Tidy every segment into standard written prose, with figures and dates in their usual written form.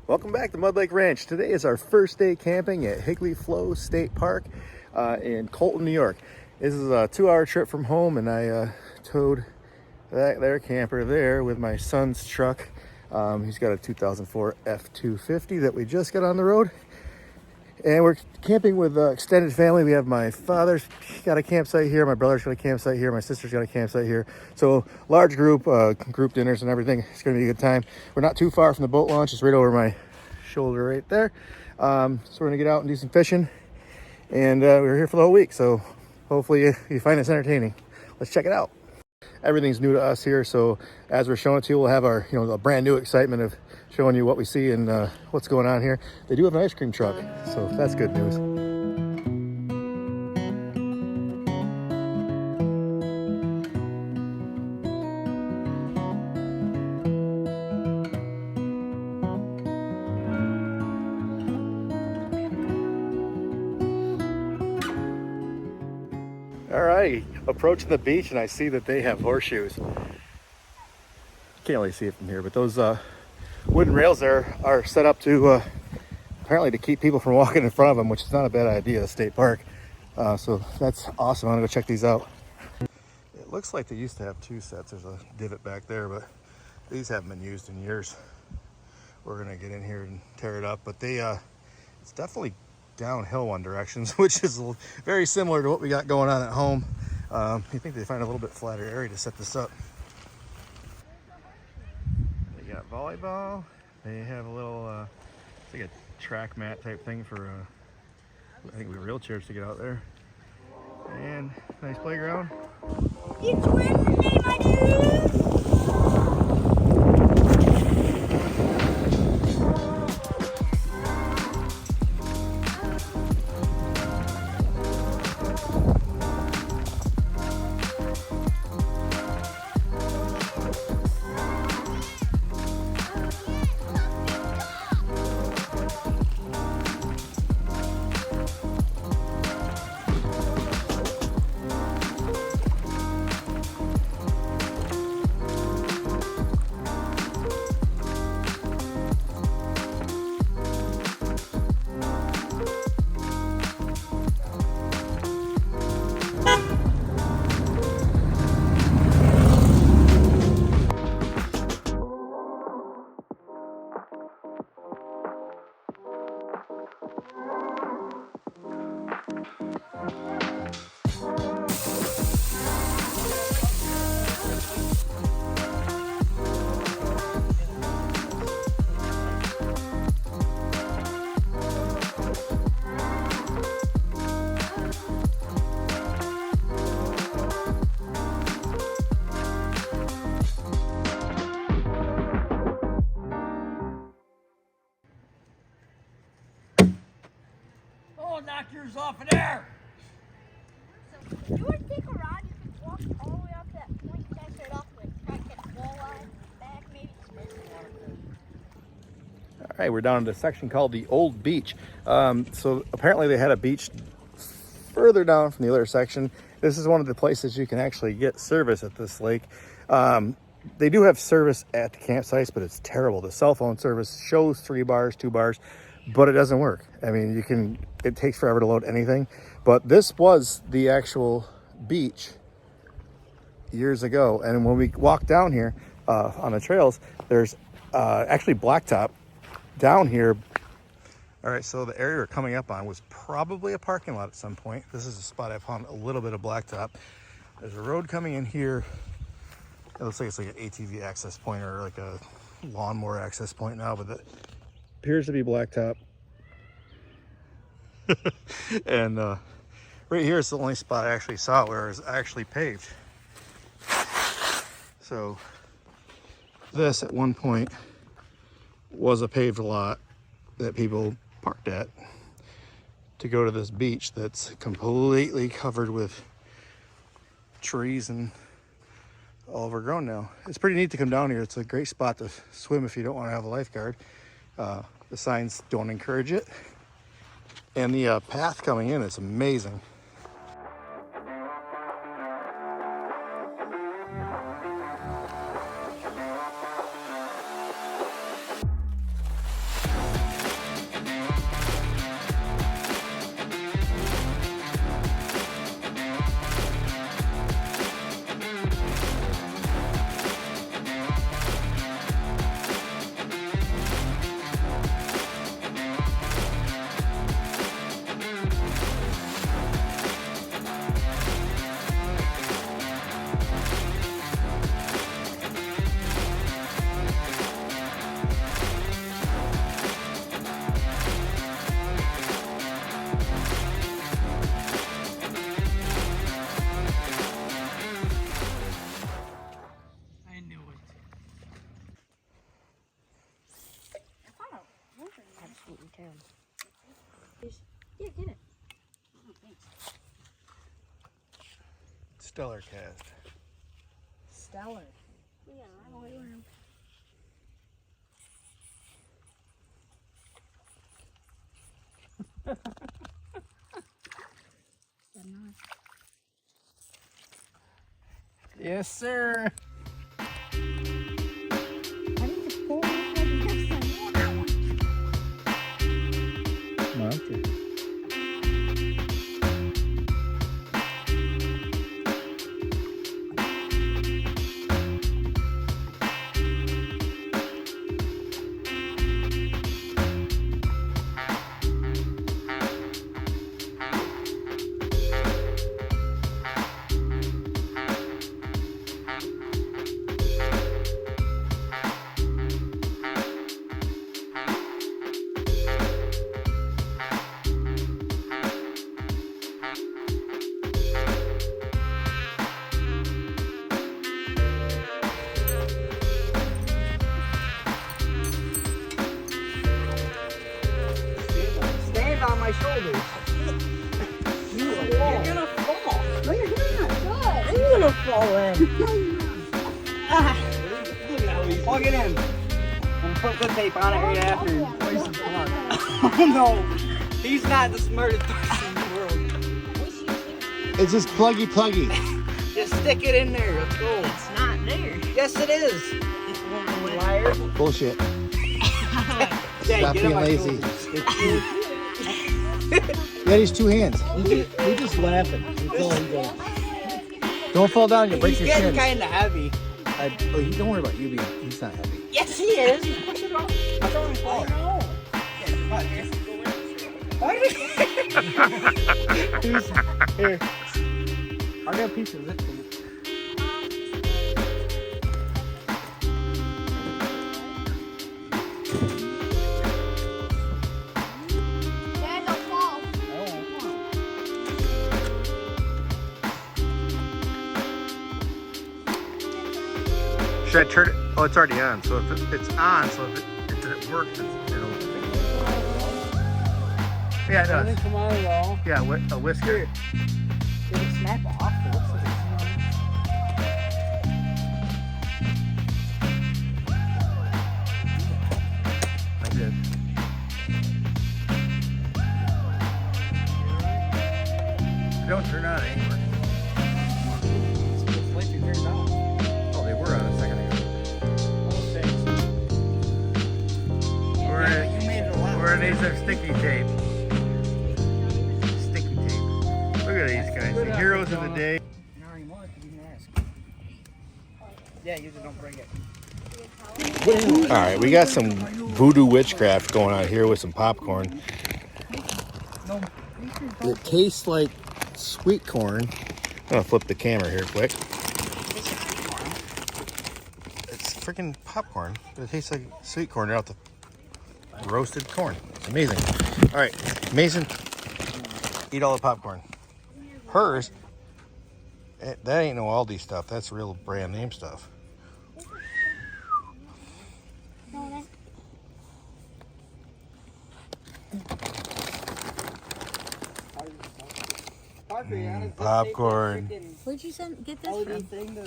Welcome back to Mud Lake Ranch. Today is our first day camping at Higley Flow State Park in Colton, New York. This is a 2-hour trip from home, and I towed their camper there with my son's truck. He's got a 2004 F-250 that we just got on the road. And we're camping with extended family. We have my father's got a campsite here, my brother's got a campsite here, my sister's got a campsite here. So large group dinners and everything. It's gonna be a good time. We're not too far from the boat launch. It's right over my shoulder right there. So we're gonna get out and do some fishing. And we're here for the whole week. So hopefully you find this entertaining. Let's check it out. Everything's new to us here. So as we're showing it to you, we'll have our, a brand new excitement of showing you what we see and what's going on here. They do have an ice cream truck, so that's good news. All right, approaching the beach, and I see that they have horseshoes. Can't really see it from here, but those wooden rails there are set up to apparently to keep people from walking in front of them, which is not a bad idea at a state park. So that's awesome. I'm gonna go check these out. It looks like they used to have 2 sets. There's a divot back there, but these haven't been used in years. We're gonna get in here and tear it up, but it's definitely downhill one direction, which is very similar to what we got going on at home. You think they find a little bit flatter area to set this up. They got volleyball. They have a little, it's like a track mat type thing for, I think wheelchairs to get out there. And nice playground. It's Wednesday, my dude. Knock yours off of there. So, you want to take a ride? You can walk all the way up to that point you guys started off with. Try to catch a walleye, back maybe. All right, we're down in the section called the Old Beach. So apparently they had a beach further down from the other section. This is one of the places you can actually get service at this lake. They do have service at the campsites, but it's terrible. The cell phone service shows 3 bars, 2 bars, but it doesn't work. I mean, it takes forever to load anything. But this was the actual beach years ago. And when we walk down here on the trails, there's actually blacktop down here. All right, so the area we're coming up on was probably a parking lot at some point. This is a spot I found a little bit of blacktop. There's a road coming in here. It looks like it's like an ATV access point or like a lawnmower access point now, but it appears to be blacktop. And right here is the only spot I actually saw where it was actually paved. So this at one point was a paved lot that people parked at to go to this beach that's completely covered with trees and all overgrown now. It's pretty neat to come down here. It's a great spot to swim if you don't want to have a lifeguard. The signs don't encourage it. And the path coming in is amazing. Yeah, get it. Stellar cast. Stellar. Yeah, I don't know. Yes, sir. Okay. Stand on my shoulders. You're gonna fall. No, you're not. Good. You're gonna fall in. Plug it in. And put the tape on it right after. Oh no. He's not the smartest person in the world. It's just pluggy. Just stick it in there. Let's go. It's not there. Yes, it is. Liar. Bullshit. Yeah, Stop get being on my lazy. shoulders. Yeah, these 2 hands. He's just laughing. That's all he's doing. Don't fall down. You break He's your getting shins. kind of heavy. Don't worry about you being. He's not heavy. Yes, he is. Push it off. I don't fall. Here. I got a piece of it. Dad, don't fall. Should I turn it? Oh, it's already on. So if it's on, so if it works, it'll. Yeah, it does. Come on, y'all. Yeah, a whisker. Did it snap off? It looks like I did. They don't turn on anymore. it's like you turned off. Oh, they were on a second ago. You made it a lot. Where these are sticky tape. Sticky tape. Look at these guys, the heroes of the day. Not anymore, because you can ask. Yeah, you just don't bring it. All right, we got some voodoo witchcraft going on here with some popcorn. It tastes like sweet corn. I'm gonna flip the camera here quick. It's freaking popcorn. It tastes like sweet corn out the roasted corn. It's amazing. All right, Mason, eat all the popcorn. Hers, that ain't no Aldi stuff. That's real brand name stuff. Popcorn. Where'd you get this from?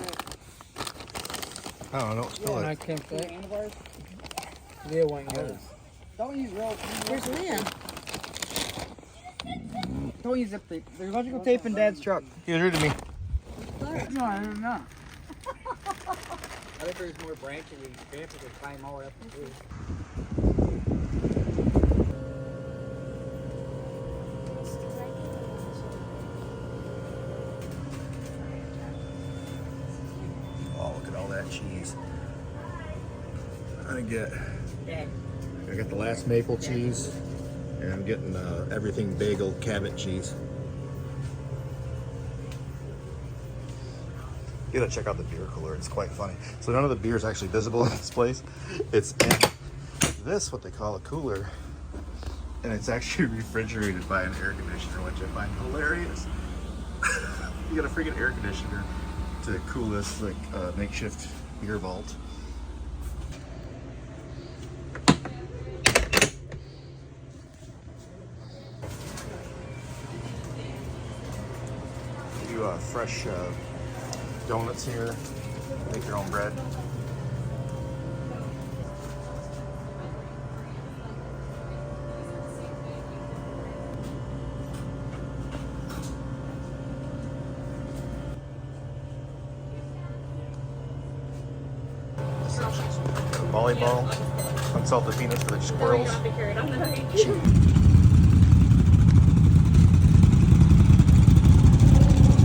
I don't know. Spill it. Campfire. Yeah, one goes. Don't use real. Where's Leah? Don't use zip tape. There's electrical tape in Dad's truck. He was rude to me. No, I don't know. I think there's more branches and branches that climb all the way up the tree. Oh, look at all that cheese. I got the last maple cheese, and I'm getting everything bagel Cabot cheese. You gotta check out the beer cooler. It's quite funny. So none of the beer is actually visible in this place. It's in this, what they call a cooler, and it's actually refrigerated by an air conditioner, which I find hilarious. You got a freaking air conditioner to cool this like makeshift beer vault. fresh donuts here. Make your own bread. Volleyball, unsalted peanuts for the squirrels.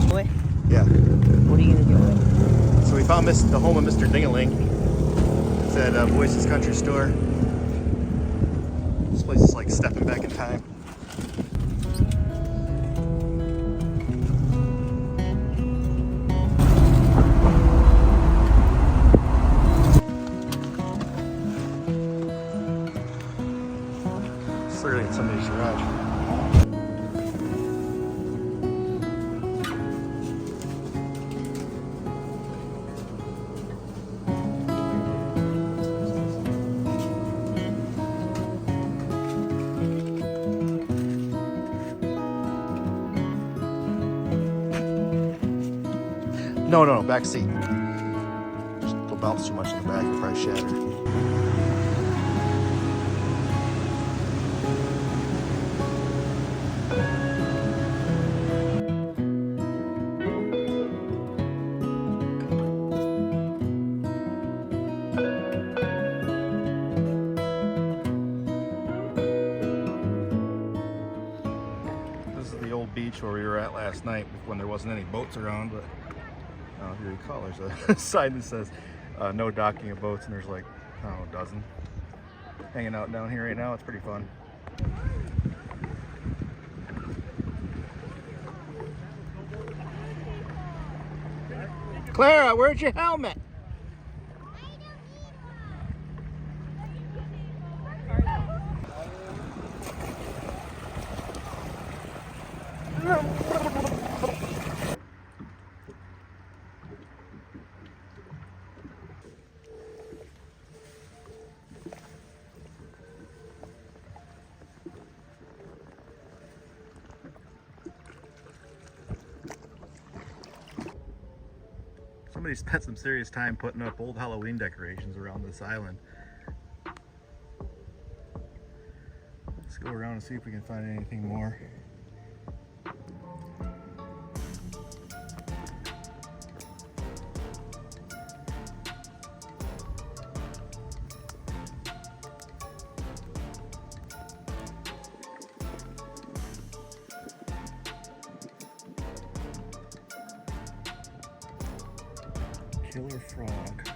Boy, Yeah. what are you gonna do? So we found the home of Mr. Dingaling. It's at Boyce's Country Store. This place is like stepping back in time. It's literally in somebody's garage. No, back seat. Just don't bounce too much in the back, it'll probably shatter. This is the old beach where we were at last night when there wasn't any boats around, but if you recall, there's a sign that says no docking of boats, and there's like, I don't know, a dozen hanging out down here right now. It's pretty fun. Clara, where's your helmet? Somebody spent some serious time putting up old Halloween decorations around this island. Let's go around and see if we can find anything more. Killer frog.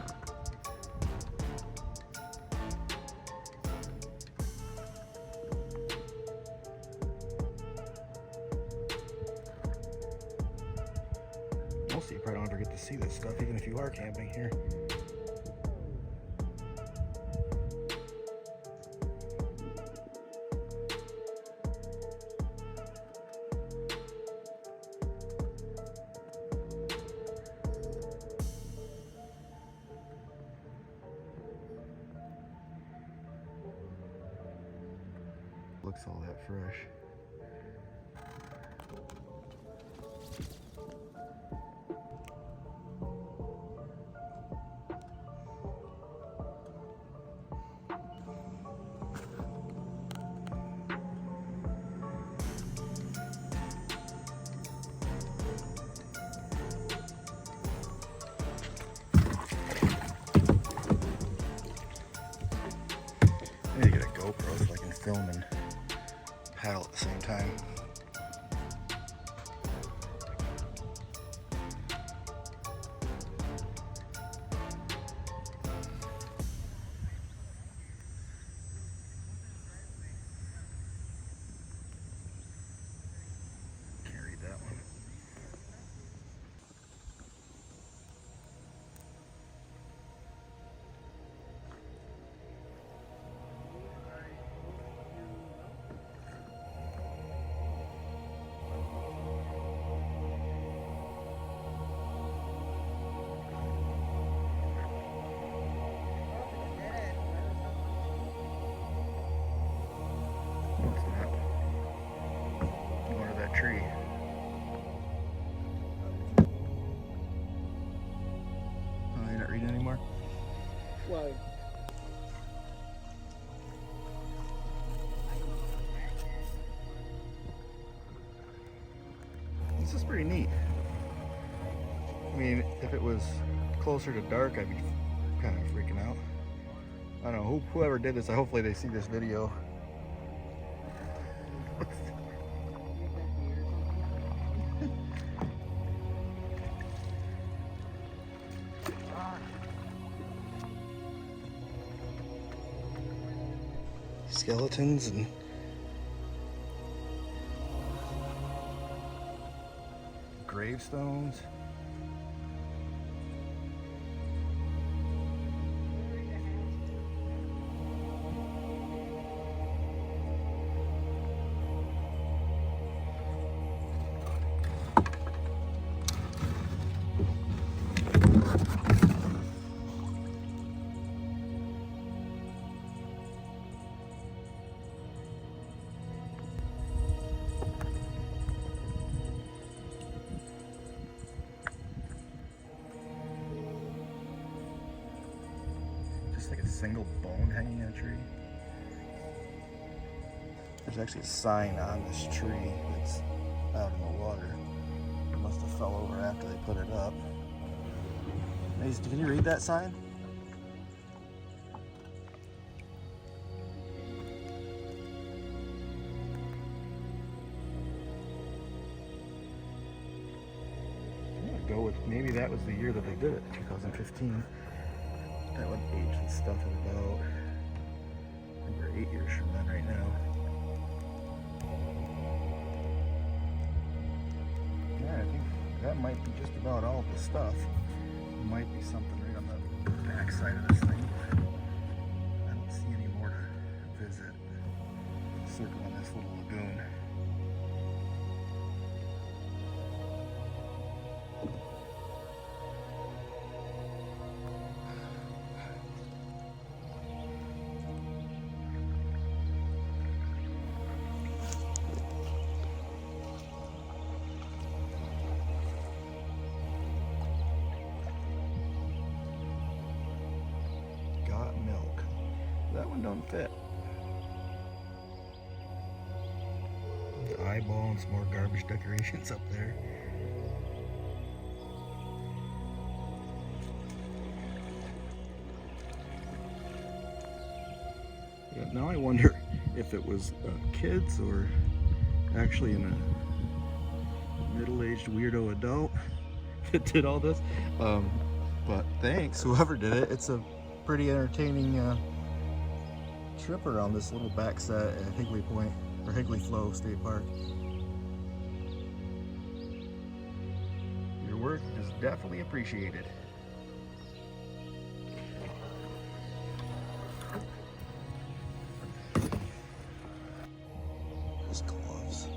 Mostly you probably don't ever get to see this stuff, even if you are camping here. Looks all that fresh. I need to get a GoPro so I can film and paddle at the same time. Can't read that one. No, it's not. Go under that tree. why. This is pretty neat. I mean, if it was closer to dark, I'd be kind of freaking out. I don't know, whoever did this, hopefully they see this video. Skeletons and gravestones. Like a single bone hanging in a tree. There's actually a sign on this tree that's out in the water. It must have fell over after they put it up. Mason, can you read that sign? I'm gonna go with maybe that was the year that they did it, 2015. That one age and stuff is about, I think we're 8 years from then right now. Yeah, I think that might be just about all the stuff. There might be something right on the back side of this thing, but I don't see any more to visit. Circling this little lagoon. Milk. That one don't fit. The eyeball and some more garbage decorations up there. Yeah, now I wonder if it was kids or actually in a middle-aged weirdo adult that did all this. But thanks, whoever did it. It's a pretty entertaining trip around this little backside at Higley Point, or Higley Flow State Park. Your work is definitely appreciated. These gloves.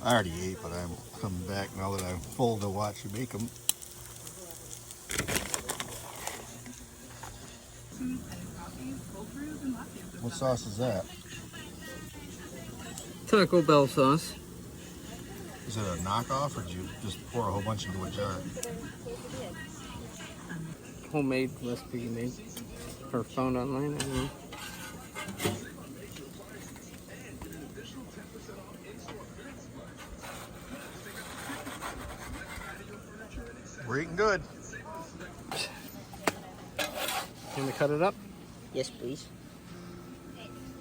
I already ate, but I'm coming back now that I'm full to watch you make them. What sauce is that? Taco Bell sauce. Is it a knockoff, or did you just pour a whole bunch into a jar? Homemade recipe you made. Or found online, I don't know. We're eating good. Can we cut it up? Yes, please.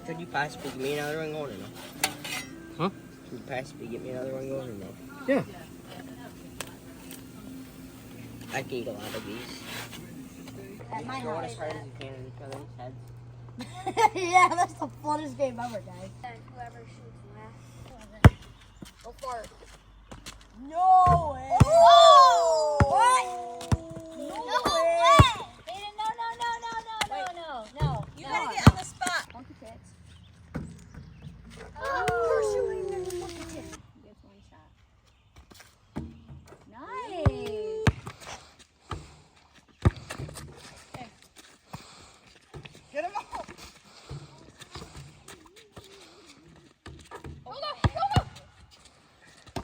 Could you possibly give me another one going or no? Huh? Could you possibly get me another one going or no? Yeah. I can eat a lot of these. At my Throw it house. as hard as you can in each other's heads. Yeah, that's the funnest game ever, guys. And whoever shoots last. Go for it. No way! Oh! What? No way! Aiden, no. You gotta get on the spot. Monkey tits. Pursuing the monkey tits. Gets one shot. Nice. Get him off. Hold on.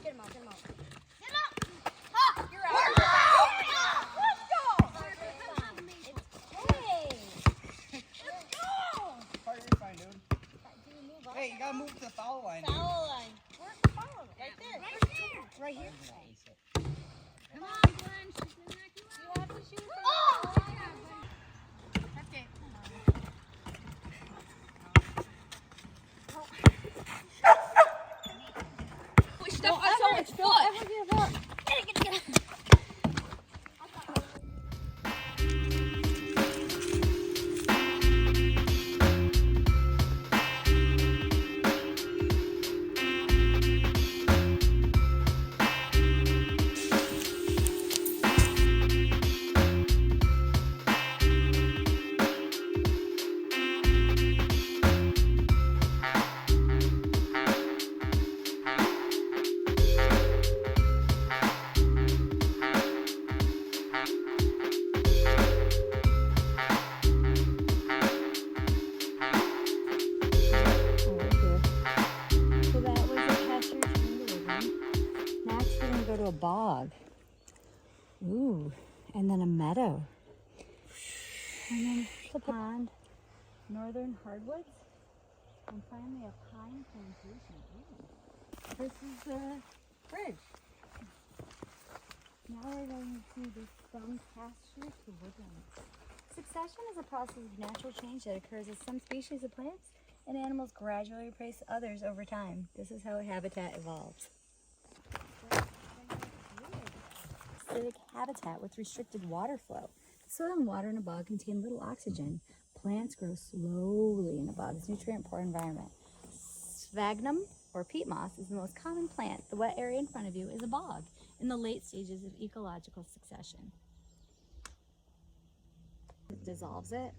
Get him out. You're out. Let's go. Partner, you're fine, dude. Hey, you gotta move to the foul line. Foul line. Where's the foul line? Right there. Right here. Come on, Glenn. She's gonna knock you out. You have to shoot for That's game. Push stuff on someone's foot. Don't ever give up. Get it. So that was a pasture lagoon. Next, we're gonna go to a bog. Ooh, and then a meadow. And then the pond, northern hardwoods, and finally a pine plantation. Ooh. This is the bridge. Now we're going to the from pasture to woodlands. Succession is a process of natural change that occurs as some species of plants and animals gradually replace others over time. This is how a habitat evolves. Acidic habitat with restricted water flow. Soil and water in a bog contain little oxygen. Plants grow slowly in a bog's nutrient-poor environment. Sphagnum, or peat moss, is the most common plant. The wet area in front of you is a bog in the late stages of ecological succession. It dissolves it,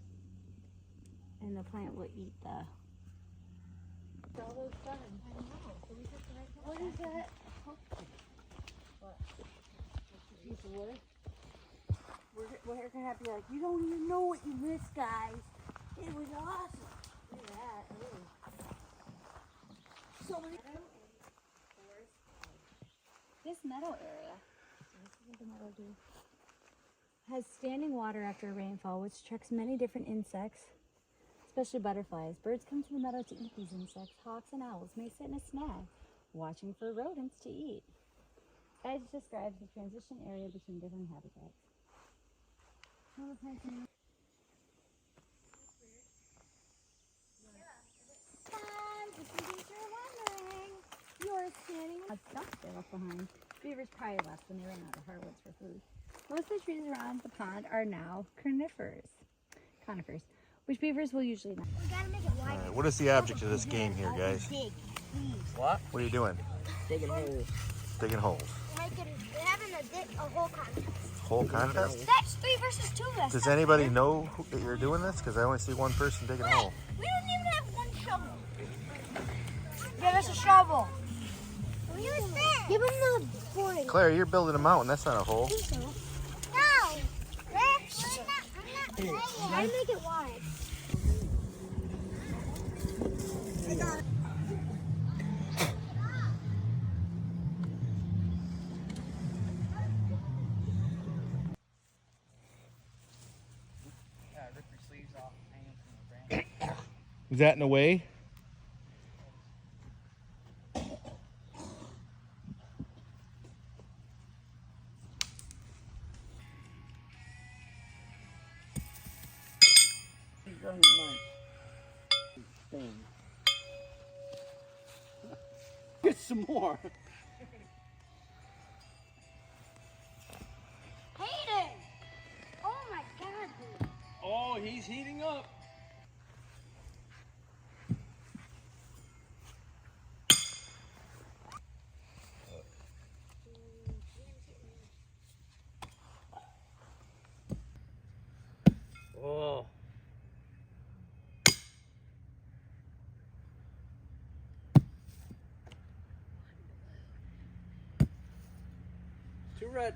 and the plant will eat the... All those done. I know. So we just what is that? What? A piece of wood? We're gonna have to be like, you don't even know what you missed, guys. It was awesome. Look at that. Ooh. So many. This meadow area, this is what the meadow do, has standing water after rainfall, which attracts many different insects, especially butterflies. Birds come to the meadow to eat these insects. Hawks and owls may sit in a snag, watching for rodents to eat. Edge describes the transition area between different habitats. You're standing on a stump they left behind. Beavers probably left when they ran out of hardwoods for food. Most of the trees around the pond are now conifers, which beavers will usually not. We gotta make it wide. All right, what is the object of this game here, guys? What? What are you doing? Digging holes. Digging holes. We're having a whole contest. Hole contest? That's 3 versus 2. Does anybody know that you're doing this? Because I only see one person digging a hole. We don't even have one shovel. Give us a shovel. We Give him the board. Claire, you're building a mountain. That's not a hole. No. I make it wide. Rip your sleeves off, hang them from the branch. Is that in the way? Get some more. Hayden! Oh my god, dude. Oh, he's heating up. Oh. Too red.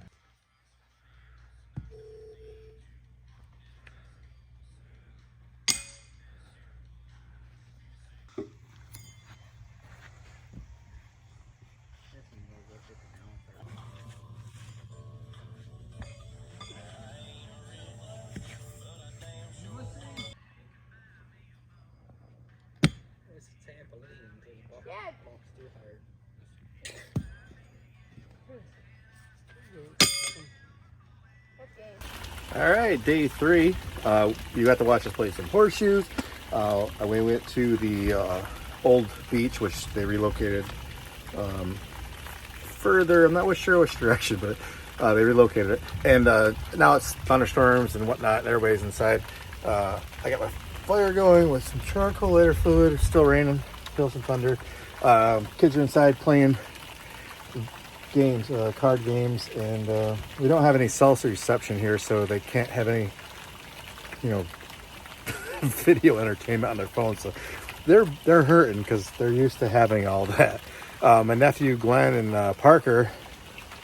Yeah. All right, day 3. You got to watch us play some horseshoes. We went to the old beach, which they relocated further. I'm not sure which direction, but they relocated it. And now it's thunderstorms and whatnot, and everybody's inside. I got my fire going with some charcoal lighter fluid. It's still raining, feel some thunder. Kids are inside playing games, card games, and we don't have any cell reception here, so they can't have any, video entertainment on their phones. So they're hurting because they're used to having all that. My nephew Glenn and Parker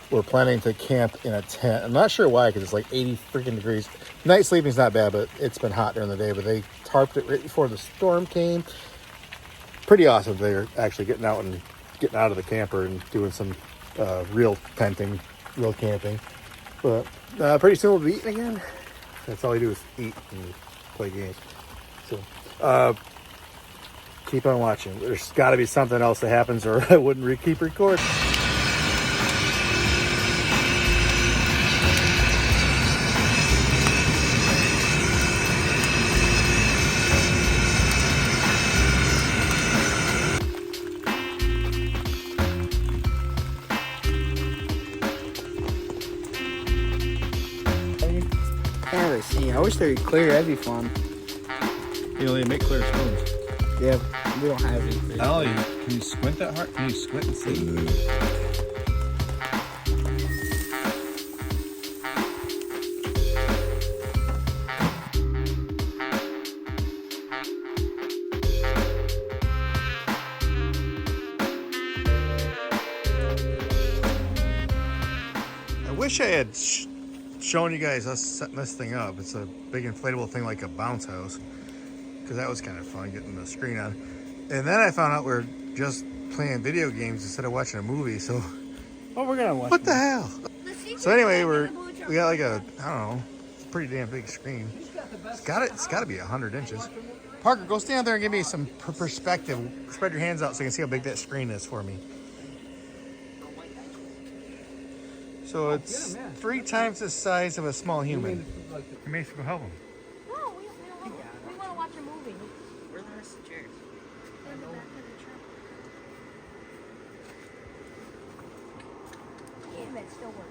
were planning to camp in a tent. I'm not sure why, because it's like 80 freaking degrees. Night sleeping's not bad, but it's been hot during the day. But they tarped it right before the storm came. Pretty awesome. They're actually getting out of the camper and doing some real tenting, real camping. But pretty soon we'll be eating again. That's all we do is eat and play games. So keep on watching. There's got to be something else that happens, or I wouldn't keep recording. Can't really see. I wish they were clear. That'd be fun. They make clear spoons. Yeah, we don't have any. Clear. Oh, can you squint that hard? Can you squint and see? I wish I had shown you guys us setting this thing up. It's a big inflatable thing like a bounce house, because that was kind of fun getting the screen on. And then I found out we're just playing video games instead of watching a movie. So Oh, we're gonna watch. what the hell? So anyway, we got like a, I don't know, it's a pretty damn big screen. It's got to be 100 inches. Parker, go stand there and give me some perspective. Spread your hands out so you can see how big that screen is for me. So it's 3 times the size of a small human. You may go help him. No, we want to watch a movie. Where are the rest of the chairs? In the back of the truck. Damn, it still works.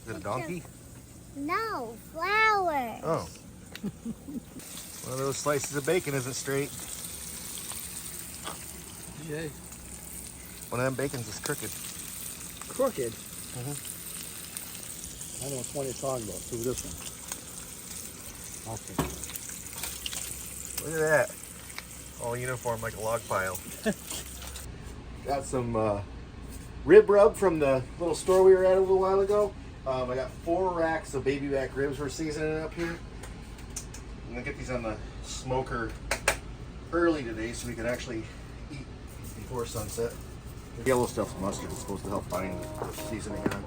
Is it a donkey? No, flowers. Oh. One of those slices of bacon isn't straight. Yay. One of them bacons is crooked. Crooked? I know which one you're talking about. Do this one. Okay. Look at that. All uniform like a log pile. Got some rib rub from the little store we were at a little while ago. I got 4 racks of baby back ribs we're seasoning up here. I'm gonna get these on the smoker early today so we can actually eat before sunset. The yellow stuff's mustard. It's supposed to help bind the seasoning on.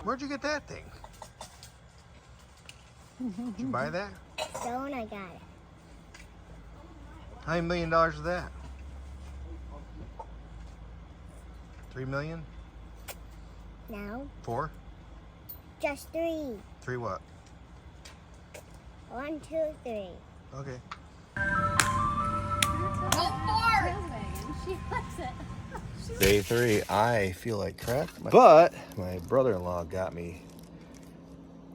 Where'd you get that thing? Did you buy that? Don't I got it. How many $1 million is that? 3 million? No, 4? just 3. 3 what? 1, 2, 3. Okay. She likes it. Day 3, I feel like crap. But my brother-in-law got me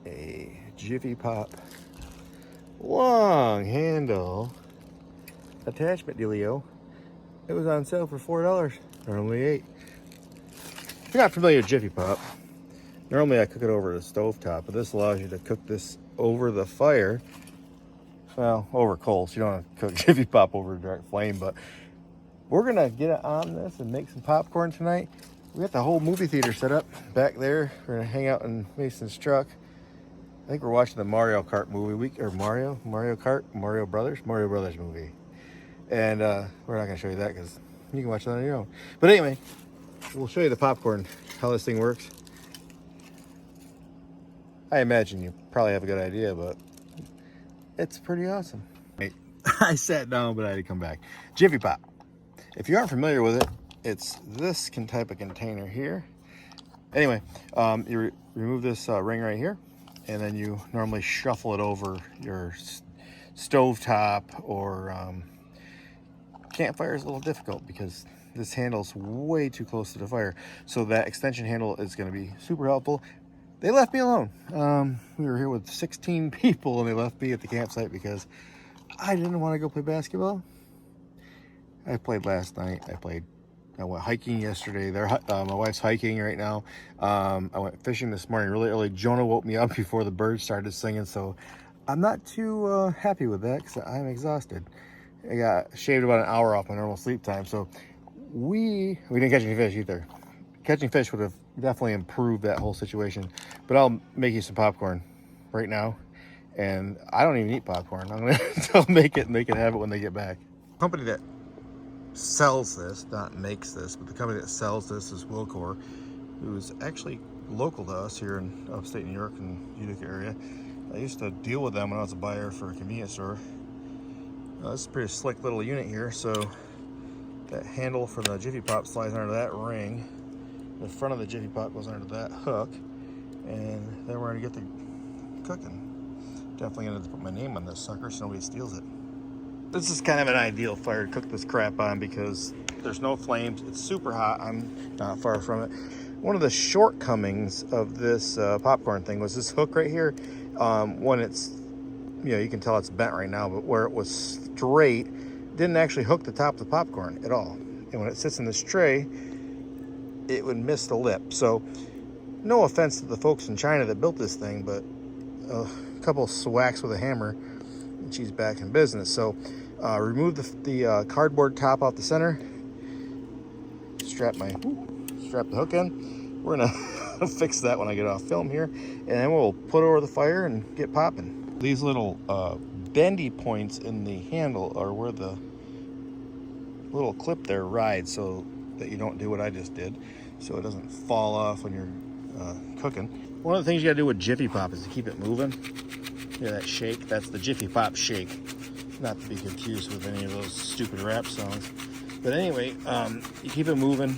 a Jiffy Pop long handle attachment dealio. It was on sale for $4, normally $8. If you're not familiar with Jiffy Pop, normally I cook it over the stovetop, but this allows you to cook this over the fire. Well, over coals. You don't have to cook Jiffy Pop over a direct flame, but we're gonna get it on this and make some popcorn tonight. We got the whole movie theater set up back there. We're gonna hang out in Mason's truck. I think we're watching the Mario Kart movie Mario Brothers movie. And we're not gonna show you that because you can watch it on your own. But anyway, we'll show you the popcorn, how this thing works. I imagine you probably have a good idea, but it's pretty awesome. Wait, I sat down, but I had to come back. Jiffy Pop. If you aren't familiar with it, it's this type of container here. Anyway, you remove this ring right here, and then you normally shuffle it over your stovetop or campfire is a little difficult because this handle's way too close to the fire. So that extension handle is going to be super helpful. They left me alone. We were here with 16 people and they left me at the campsite because I didn't want to go play basketball. I played last night. I went hiking yesterday. My wife's hiking right now. I went fishing this morning really early. Jonah woke me up before the birds started singing, so I'm not too happy with that because I'm exhausted. I got shaved about an hour off my normal sleep time, so we didn't catch any fish either. Catching fish would have definitely improved that whole situation. But I'll make you some popcorn right now, and I don't even eat popcorn. I'm gonna make it and they can have it when they get back. The company that sells this, not makes this, but the company that sells this is Wilcor, who's actually local to us here in upstate New York and Utica area. I used to deal with them when I was a buyer for a convenience store. This is a pretty slick little unit here. So that handle for the Jiffy Pop slides under that ring. The front of the Jiffy Pop goes under that hook, and then we're gonna get the cooking. Definitely gonna put my name on this sucker so nobody steals it. This is kind of an ideal fire to cook this crap on because there's no flames. It's super hot. I'm not far from it. One of the shortcomings of this popcorn thing was this hook right here. When it's, you can tell it's bent right now, but where it was straight, didn't actually hook the top of the popcorn at all. And when it sits in this tray, it would miss the lip. So no offense to the folks in China that built this thing, but a couple of swacks with a hammer and she's back in business. So remove the cardboard top off the center, strap the hook in. We're gonna fix that when I get off film here, and then we'll put it over the fire and get popping. These little bendy points in the handle are where the little clip there rides, so that you don't do what I just did, so it doesn't fall off when you're cooking. One of the things you gotta do with Jiffy Pop is to keep it moving. Yeah, that shake, that's the Jiffy Pop shake. Not to be confused with any of those stupid rap songs. But anyway, you keep it moving,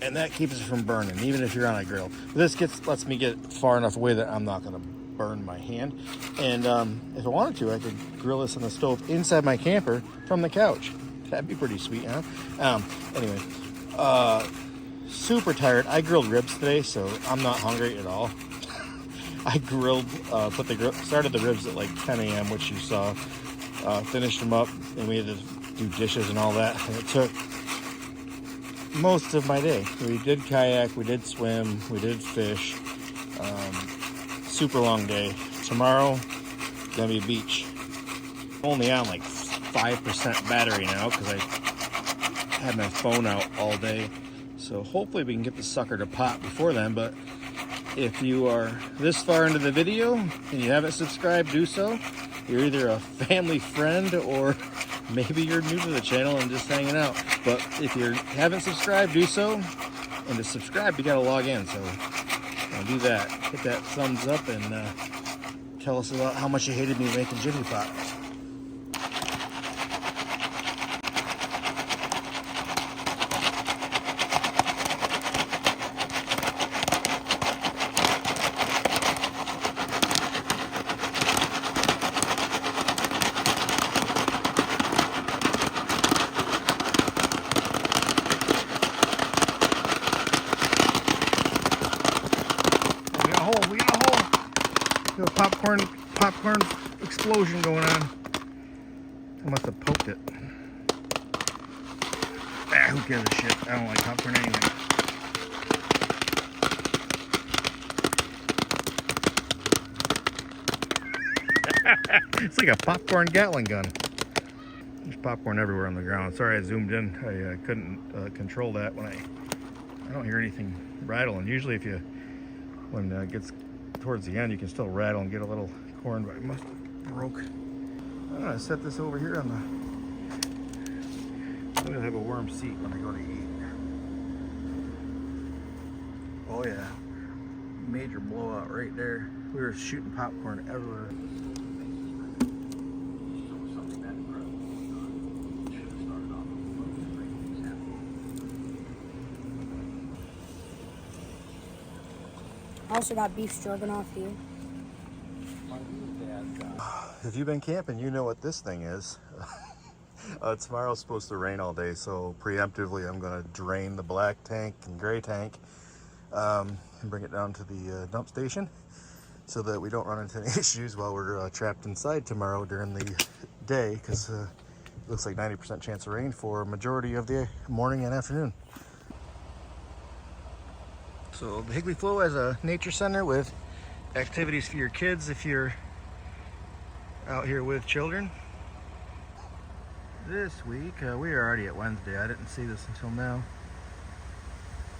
and that keeps it from burning, even if you're on a grill. But this lets me get far enough away that I'm not gonna burn my hand. And if I wanted to, I could grill this on the stove inside my camper from the couch. That'd be pretty sweet, huh? Anyway, super tired. I grilled ribs today, so I'm not hungry at all. I grilled, started the ribs at like 10 a.m., which you saw. Finished them up, and we had to do dishes and all that. And it took most of my day. We did kayak, we did swim, we did fish. Super long day. Tomorrow, gonna be beach. Only on like 5% battery now because I had my phone out all day. So hopefully we can get the sucker to pop before then. But if you are this far into the video and you haven't subscribed, do so. You're either a family friend or maybe you're new to the channel and just hanging out. But if you haven't subscribed, do so. And to subscribe, you gotta log in. So do that. Hit that thumbs up and tell us about how much you hated me making Jiffy Pop. Popcorn explosion going on. I must have poked it. Who gives a shit? I don't like popcorn anyway. It's like a popcorn Gatling gun. There's popcorn everywhere on the ground. Sorry I zoomed in. I couldn't control that when I don't hear anything rattling. Usually when it gets towards the end, you can still rattle and get a little corn, but I must have broke. I'm gonna set this over here on I'm gonna have a warm seat when I go to eat. Oh yeah, major blowout right there. We were shooting popcorn everywhere. I also got beef stroganoff here. If you've been camping, you know what this thing is. Tomorrow's supposed to rain all day, so preemptively I'm going to drain the black tank and gray tank and bring it down to the dump station so that we don't run into any issues while we're trapped inside tomorrow during the day, because it looks like 90% chance of rain for a majority of the morning and afternoon. So the Higley Flow has a nature center with activities for your kids if you're out here with children. This week, we are already at Wednesday. I didn't see this until now.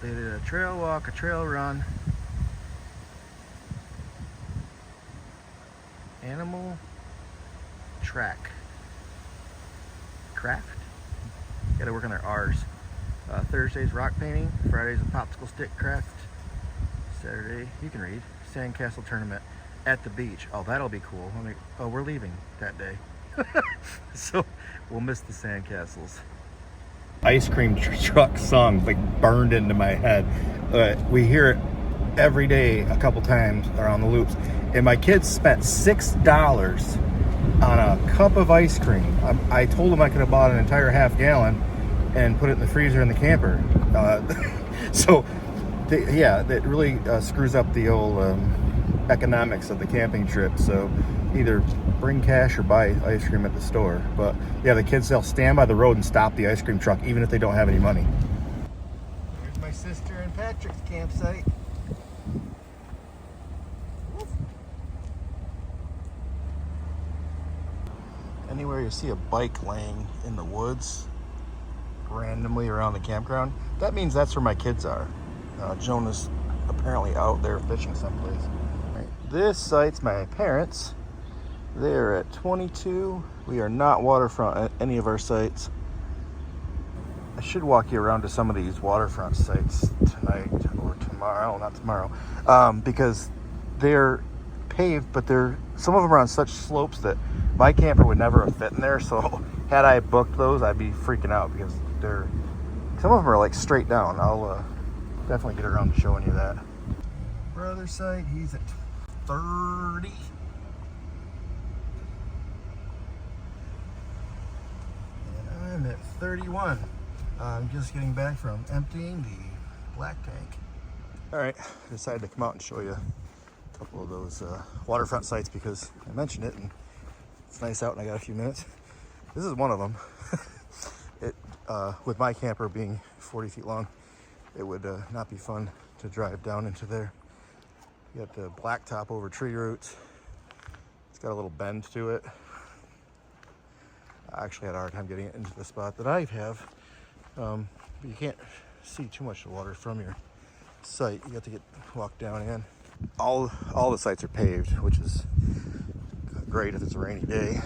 They did a trail walk, a trail run, animal track, craft. Got to work on their R's. Thursday's rock painting, Friday's a popsicle stick craft, Saturday, you can read, sandcastle tournament at the beach. Oh, that'll be cool. We're leaving that day. So we'll miss the sandcastles. Ice cream truck song like burned into my head. We hear it every day a couple times around the loops. And my kids spent $6 on a cup of ice cream. I told them I could have bought an entire half gallon and put it in the freezer in the camper. That really screws up the old economics of the camping trip. So either bring cash or buy ice cream at the store. But yeah, the kids, they'll stand by the road and stop the ice cream truck even if they don't have any money. Here's my sister and Patrick's campsite. anywhere you see a bike laying in the woods randomly around the campground, that means that's where my kids are. Jonah's apparently out there fishing someplace. Right. This site's my parents. They're at 22. We are not waterfront at any of our sites. I should walk you around to some of these waterfront sites tonight or tomorrow, not tomorrow, because they're paved, but some of them are on such slopes that my camper would never have fit in there. So had I booked those, I'd be freaking out because some of them are like straight down. I'll definitely get around to showing you that. Brother site, he's at 30. And I'm at 31. I'm just getting back from emptying the black tank. All right, I decided to come out and show you a couple of those waterfront sites because I mentioned it and it's nice out and I got a few minutes. This is one of them. With my camper being 40 feet long, it would not be fun to drive down into there. You got the blacktop over tree roots. It's got a little bend to it. I actually had a hard time getting it into the spot that I have. But you can't see too much of the water from your site. You have to walk down in. All the sites are paved, which is great if it's a rainy day.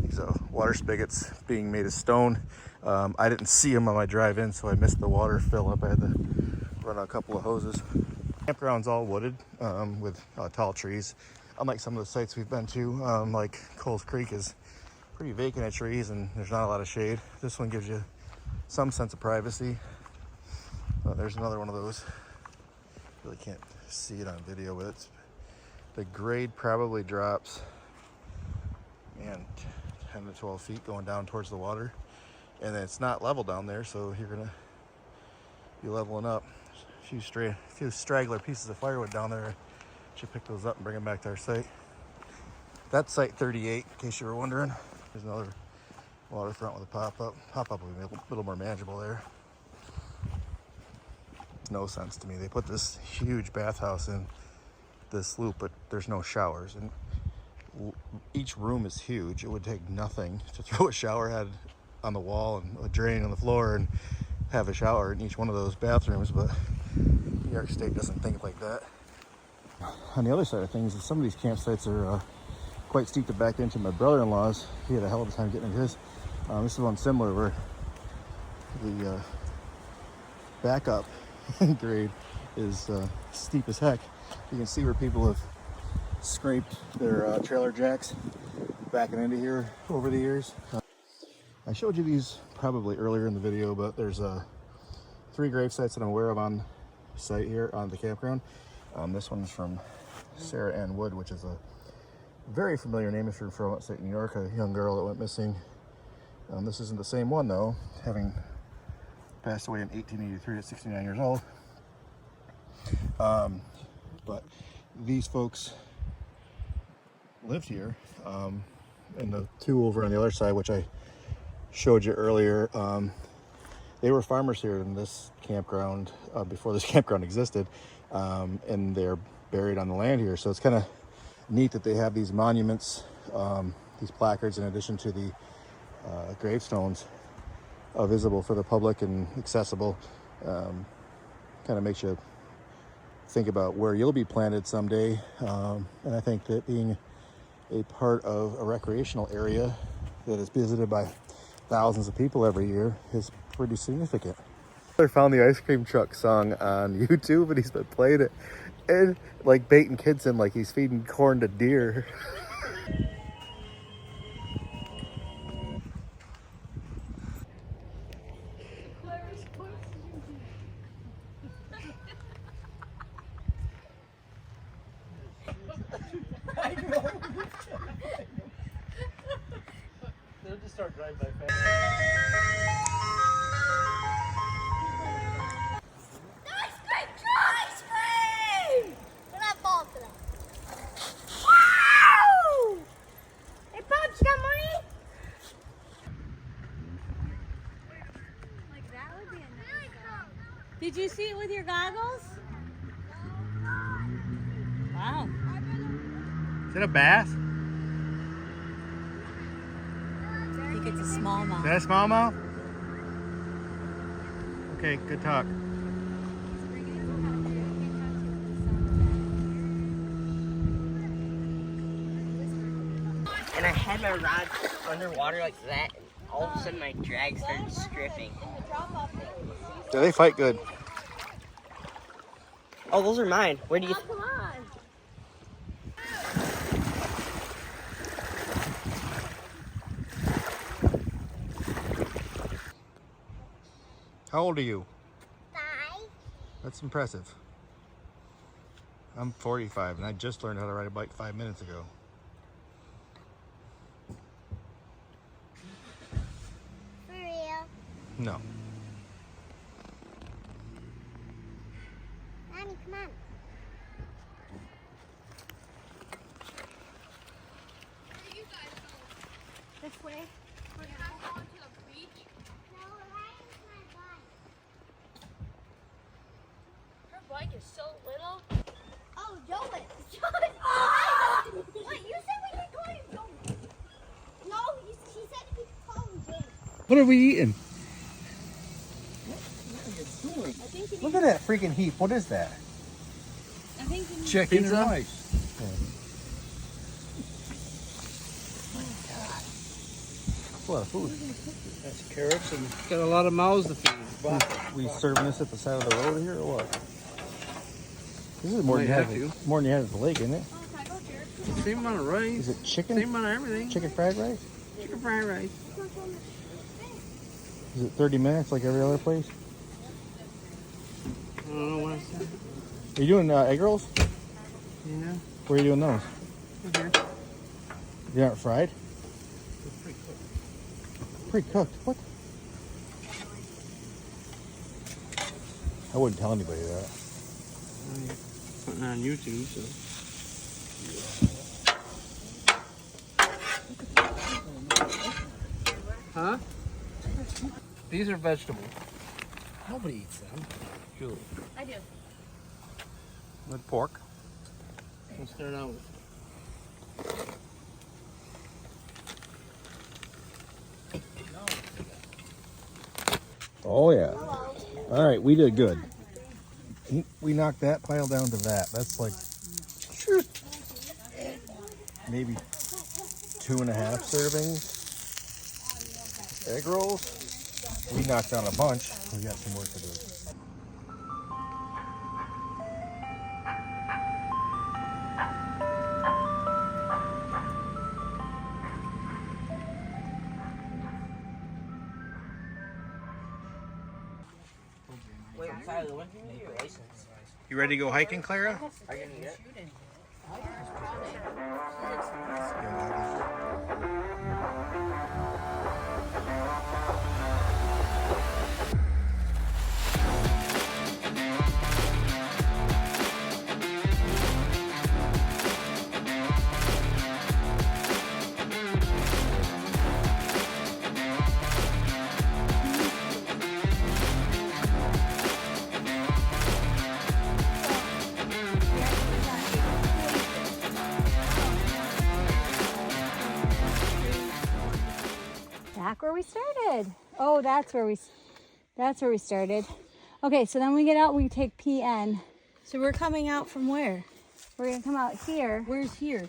These water spigots being made of stone. I didn't see them on my drive in, so I missed the water fill up. I had to run a couple of hoses. Campground's all wooded with tall trees. Unlike some of the sites we've been to, like Coles Creek is pretty vacant of trees and there's not a lot of shade. This one gives you some sense of privacy. There's another one of those. Really can't see it on video, but the grade probably drops, man, 10 to 12 feet going down towards the water. And then it's not level down there, so you're gonna be leveling up. A few straggler pieces of firewood down there. Should pick those up and bring them back to our site. That's site 38, in case you were wondering. There's another waterfront with a pop-up. Pop-up will be a little more manageable there. It's no sense to me. They put this huge bathhouse in this loop, but there's no showers. And each room is huge. It would take nothing to throw a shower head on the wall and a drain on the floor and have a shower in each one of those bathrooms, but New York State doesn't think like that. On the other side of things, some of these campsites are quite steep to back into. My brother-in-law's, he had a hell of a time getting into his. This is one similar where the backup grade is steep as heck. You can see where people have scraped their trailer jacks backing into here over the years. I showed you these probably earlier in the video, but there's 3 grave sites that I'm aware of on site here on the campground. This one's from Sarah Ann Wood, which is a very familiar name if you're from upstate New York, a young girl that went missing. This isn't the same one though, having passed away in 1883 at 69 years old. But these folks lived here, and the 2 over on the other side, which I showed you earlier, they were farmers here in this campground before this campground existed, and they're buried on the land here. So it's kind of neat that they have these monuments, these placards, in addition to the gravestones, visible for the public and accessible. Kind of makes you think about where you'll be planted someday, and I think that being a part of a recreational area that is visited by thousands of people every year is pretty significant. I found the ice cream truck song on YouTube and he's been playing it and like baiting kids in like he's feeding corn to deer. They'll just start driving by fast. Ice cream! We're not falling for that. Wow! Hey, Pops, you got money? Like that would be a nice song. Did you see it with your goggles? Wow. Is it a bass? it's a smallmouth. Is that a smallmouth? Okay, good talk. And I had my rod underwater like that, and all of a sudden my drag started stripping. Yeah, they fight good. Oh, those are mine. Where do you... Come on. How old are you? 5. That's impressive. I'm 45 and I just learned how to ride a bike 5 minutes ago. For real. No. Mommy, come on. This way. We're not going to the beach. No, we're riding my bike. Her bike is so little. Oh, Joe it. Oh! What? You said we could call him Joe. No, she said we could call him James. What are we eating? I think he Look at that freaking heap. What is that? I think he Chicken and rice. That's a lot of food. That's carrots and got a lot of mouths to feed. We serving this at the side of the road here or what? This is more than Might you have had, more than you had at the lake, isn't it? Same amount of rice. Is it chicken? Same amount of everything. Chicken fried rice? Chicken fried rice. Is it 30 minutes like every other place? I don't know what I said. Are you doing egg rolls? Yeah. Where are you doing those? Okay. They aren't fried? Pretty cooked. Pre-cooked. What? I wouldn't tell anybody that. Putting it on YouTube, so. Huh? These are vegetables. Nobody eats them. Julie. I do. With pork. Let's start out with. Oh yeah. All right, we did good. We knocked that pile down to that. That's like maybe 2.5 servings. Egg rolls. We knocked down a bunch. We got some work to do. Wait, Tyler, when did you get your license? You ready to go hiking, Clara? Are you gonna get it? back where we started. Oh, that's where we started. Okay, so then we get out, we take PN. So we're coming out from where? We're gonna come out here Where's here?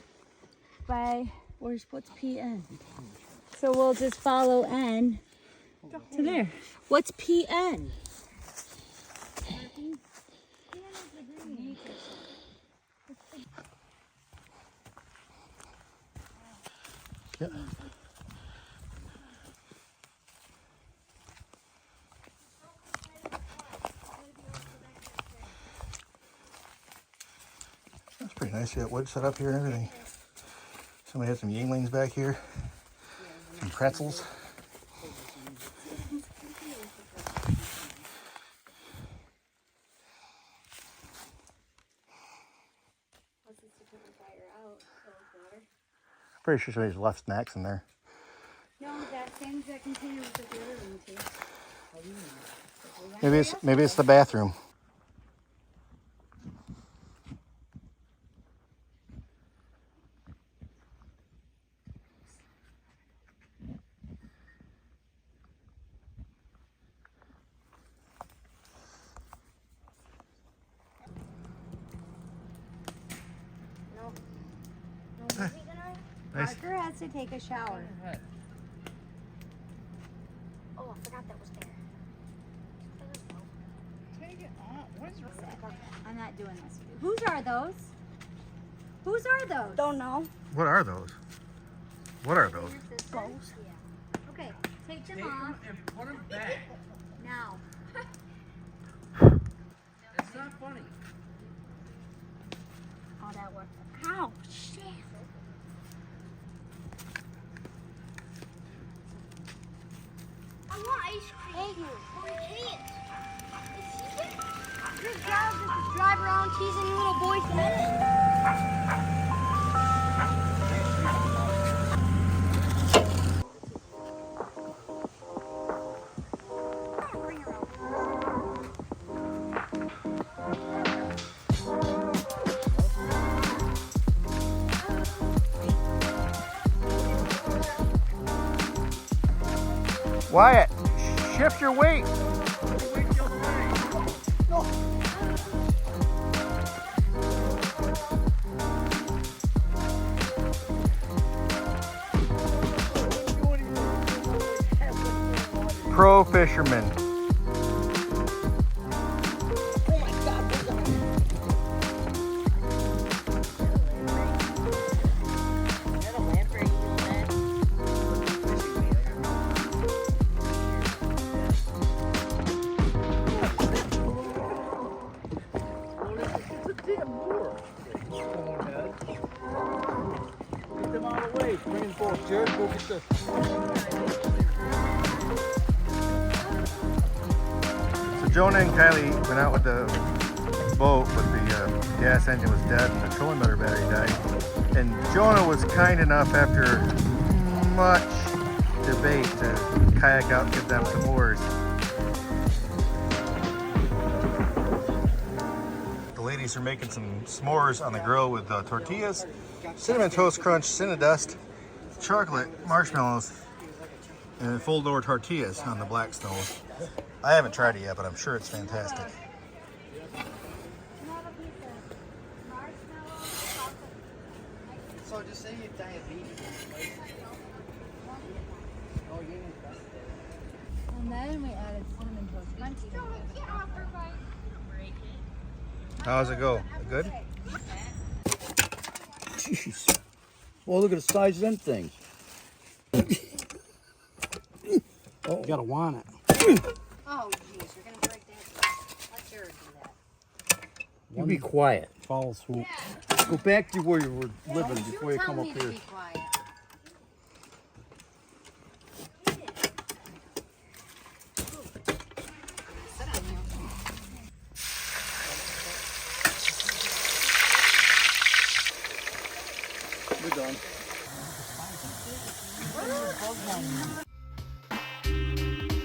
by, What's PN? so we'll just follow N to there. What's PN? Yeah. That's pretty nice. You got wood set up here and everything. Somebody had some Yinglings back here. Some pretzels. Pretty sure somebody's left snacks in there. No, that same exact container with the other one too. Maybe it's the bathroom. Nice. Parker has to take a shower. Oh, I forgot that was there. Take it off. What's wrong? I'm not doing this with you. Whose are those? Whose are those? Don't know. What are those? What are those? Those. Okay, take them off and put them back. now. It's not funny. Oh, that worked. Ow, shit. I want ice cream. But we can't. Your job is to drive around teasing little boys and men. Wyatt, shift your weight. Pro fisherman. So Jonah and Kylie went out with the boat, but the gas engine was dead and the trolling motor battery died. And Jonah was kind enough, after much debate, to kayak out and give them some oars. The ladies are making some s'mores on the grill with tortillas, cinnamon toast crunch, cinnadust, chocolate, marshmallows, and fold over tortillas on the Blackstone. I haven't tried it yet, but I'm sure it's fantastic. So just say you have diabetes. Oh, you need that. And then we added cinnamon toast crunch. How's it go? Good? Jeez. Well, look at the size of them things. Oh. You gotta want it. Oh, jeez, you're gonna break that. Let Jared do that. You be quiet. Follow suit. Go back to where you were living before you Tell come up me to here. be quiet. Sit down here. We're done.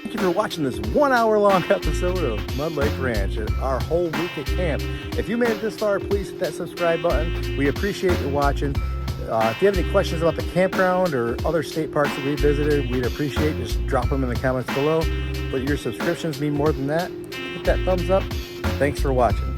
Thank you for watching this 1 hour long episode of Mud Lake Ranch and our whole week at camp. If you made it this far, please hit that subscribe button. We appreciate you watching. If you have any questions about the campground or other state parks that we visited, we'd appreciate just drop them in the comments below. But your subscriptions mean more than that. Hit that thumbs up. Thanks for watching.